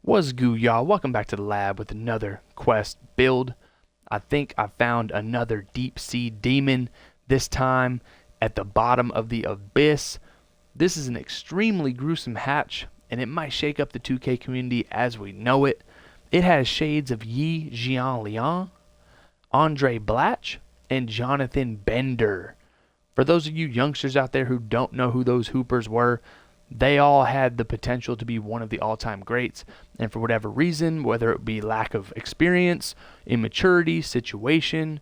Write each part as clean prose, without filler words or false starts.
What's good, y'all? Welcome back to the lab with another quest build. I think I found another deep sea demon, this time at the bottom of the abyss. This is an extremely gruesome hatch, and it might shake up the 2K community as we know it. It has shades of Jianlian, Andray Blatche, and Jonathan Bender. For those of you youngsters out there who don't know who those hoopers were, they all had the potential to be one of the all-time greats, and for whatever reason, whether it be lack of experience, immaturity, situation,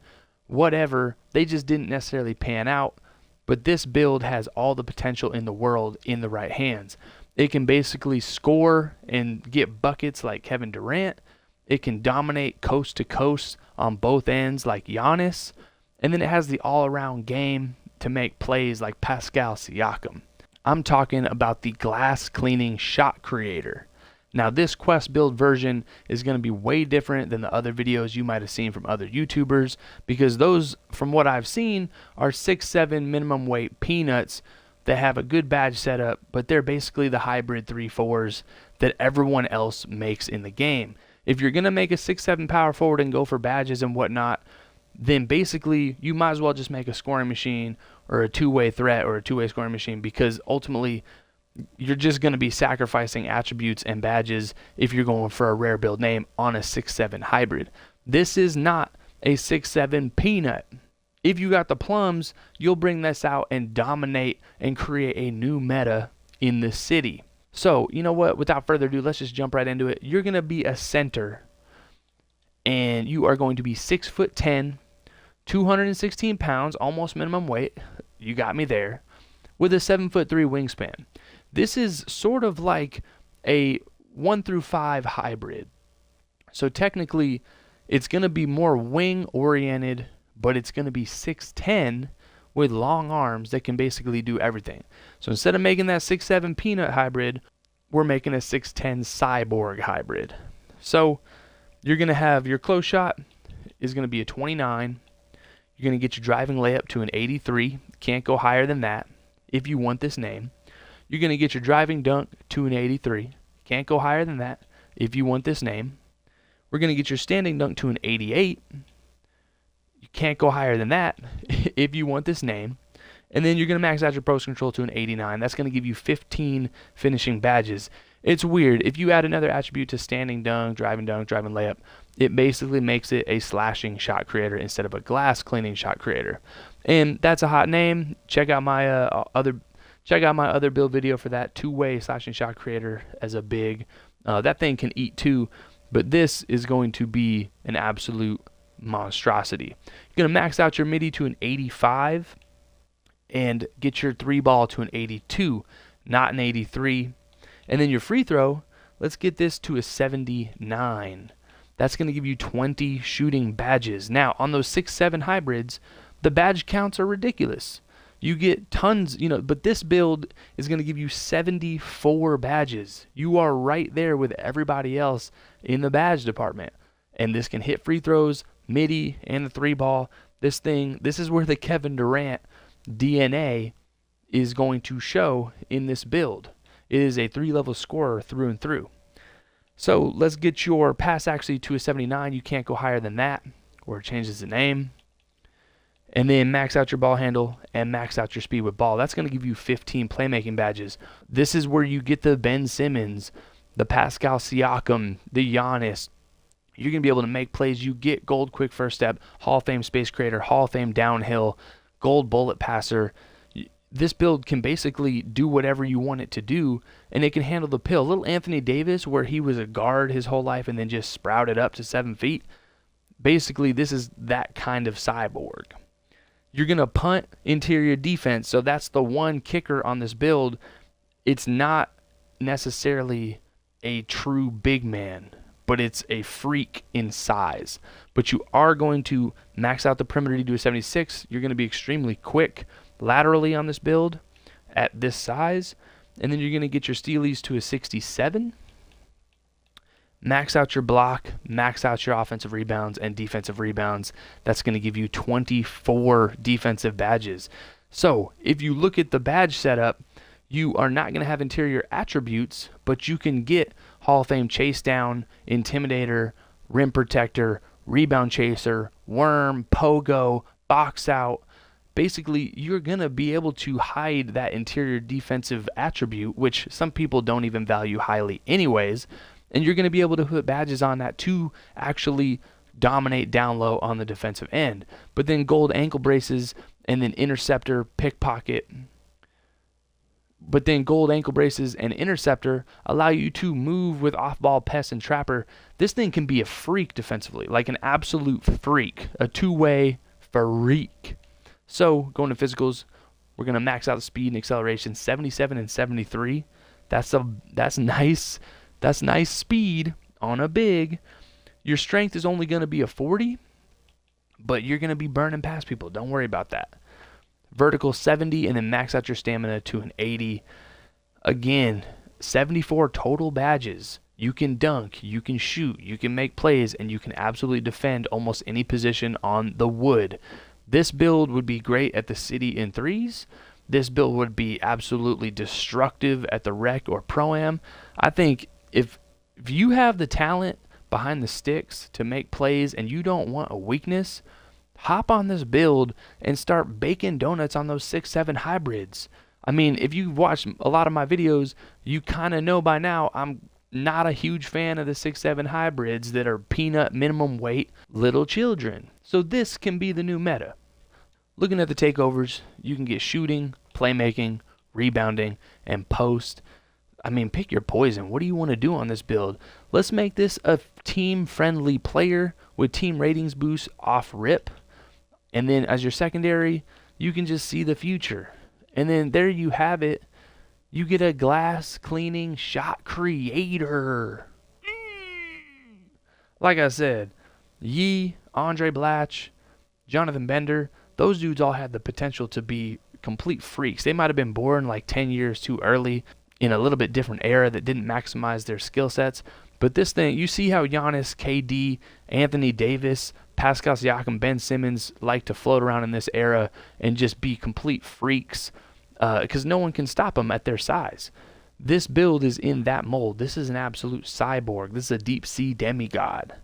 whatever, they just didn't necessarily pan out. But this build has all the potential in the world in the right hands. It can basically score and get buckets like Kevin Durant. It can dominate coast to coast on both ends like Giannis, and then it has the all-around game to make plays like Pascal Siakam. I'm talking about the glass cleaning shot creator. Now this quest build version is going to be way different than the other videos you might have seen from other YouTubers, because those, from what I've seen, are 6'7" minimum weight peanuts that have a good badge setup, but they're basically the hybrid 3-4s that everyone else makes in the game. If you're going to make a 6'7" power forward and go for badges and whatnot, then basically you might as well just make a scoring machine or a two-way threat or a two-way scoring machine, because ultimately you're just going to be sacrificing attributes and badges if you're going for a rare build name on a 6'7" hybrid. This is not a 6'7" peanut. If you got the plums, you'll bring this out and dominate and create a new meta in the city. So, you know what? Without further ado, let's just jump right into it. You're going to be a center, and you are going to be 6'10", 216 pounds, almost minimum weight. You got me there. With a 7'3" wingspan. This is sort of like a 1-5 hybrid. So technically, it's going to be more wing oriented, but it's going to be 6'10" with long arms that can basically do everything. So instead of making that 6'7" peanut hybrid, we're making a 6'10" cyborg hybrid. So you're going to have your close shot is going to be a 29. You're going to get your driving layup to an 83. Can't go higher than that if you want this name. You're going to get your driving dunk to an 83. Can't go higher than that if you want this name. We're going to get your standing dunk to an 88. You can't go higher than that if you want this name. And then you're going to max out your post control to an 89. That's going to give you 15 finishing badges. It's weird. If you add another attribute to standing dunk, driving layup, it basically makes it a slashing shot creator instead of a glass cleaning shot creator. And that's a hot name. Check out my other build video for that. Two-way slashing shot creator as a big. That thing can eat too, but this is going to be an absolute monstrosity. You're going to max out your midi to an 85 and get your three ball to an 82, not an 83. And then your free throw, let's get this to a 79. That's going to give you 20 shooting badges. Now, on those 6'7" hybrids, the badge counts are ridiculous. You get tons, but this build is going to give you 74 badges. You are right there with everybody else in the badge department. And this can hit free throws, midi, and the three ball. This is where the Kevin Durant DNA is going to show in this build. It is a 3-level scorer through and through. So let's get your pass accuracy to a 79. You can't go higher than that, or it changes the name. And then max out your ball handle and max out your speed with ball. That's going to give you 15 playmaking badges. This is where you get the Ben Simmons, the Pascal Siakam, the Giannis. You're going to be able to make plays. You get gold quick first step, Hall of Fame space creator, Hall of Fame downhill, gold bullet passer. This build can basically do whatever you want it to do, and it can handle the pill. Little Anthony Davis, where he was a guard his whole life and then just sprouted up to 7 feet. Basically, this is that kind of cyborg. You're going to punt interior defense, so that's the one kicker on this build. It's not necessarily a true big man, but it's a freak in size. But you are going to max out the perimeter to do a 76. You're going to be extremely quick laterally on this build at this size, and then you're going to get your stealies to a 67. Max out your block, max out your offensive rebounds and defensive rebounds. That's going to give you 24 defensive badges. So if you look at the badge setup, you are not going to have interior attributes, but you can get Hall of Fame chase down, intimidator, rim protector, rebound chaser, worm, pogo, box out. Basically, you're going to be able to hide that interior defensive attribute, which some people don't even value highly anyways, and you're going to be able to put badges on that to actually dominate down low on the defensive end. But then gold ankle braces and then interceptor, pickpocket. But then gold ankle braces and interceptor allow you to move with off-ball pest and trapper. This thing can be a freak defensively, like an absolute freak, a two-way freak. So going to physicals, we're going to max out the speed and acceleration 77 and 73. That's nice. That's nice speed on a big. Your strength is only going to be a 40, but you're going to be burning past people. Don't worry about that. Vertical 70, and then max out your stamina to an 80. Again, 74 total badges. You can dunk, you can shoot, you can make plays, and you can absolutely defend almost any position on the wood. This build would be great at the city in threes. This build would be absolutely destructive at the rec or pro-am. I think if you have the talent behind the sticks to make plays and you don't want a weakness, hop on this build and start baking donuts on those 6-7 hybrids. I mean, if you've watched a lot of my videos, you kind of know by now I'm not a huge fan of the 6-7 hybrids that are peanut minimum weight little children. So this can be the new meta. Looking at the takeovers, you can get shooting, playmaking, rebounding, and post. I mean, pick your poison. What do you want to do on this build? Let's make this a team-friendly player with team ratings boost off rip. And then as your secondary, you can just see the future. And then there you have it. You get a glass cleaning shot creator. Like I said, Yee, Andray Blatche, Jonathan Bender, those dudes all had the potential to be complete freaks. They might have been born like 10 years too early in a little bit different era that didn't maximize their skill sets. But this thing, you see how Giannis, KD, Anthony Davis, Pascal Siakam, Ben Simmons like to float around in this era and just be complete freaks because no one can stop them at their size. This build is in that mold. This is an absolute cyborg. This is a deep sea demigod.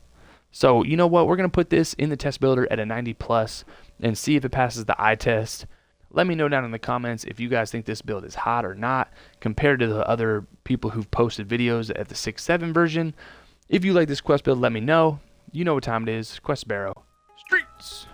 So you know what? We're going to put this in the test builder at a 90 plus and see if it passes the eye test. Let me know down in the comments if you guys think this build is hot or not compared to the other people who've posted videos at the 6-7 version. If you like this quest build, let me know. You know what time it is. Quest Sparrow Streets.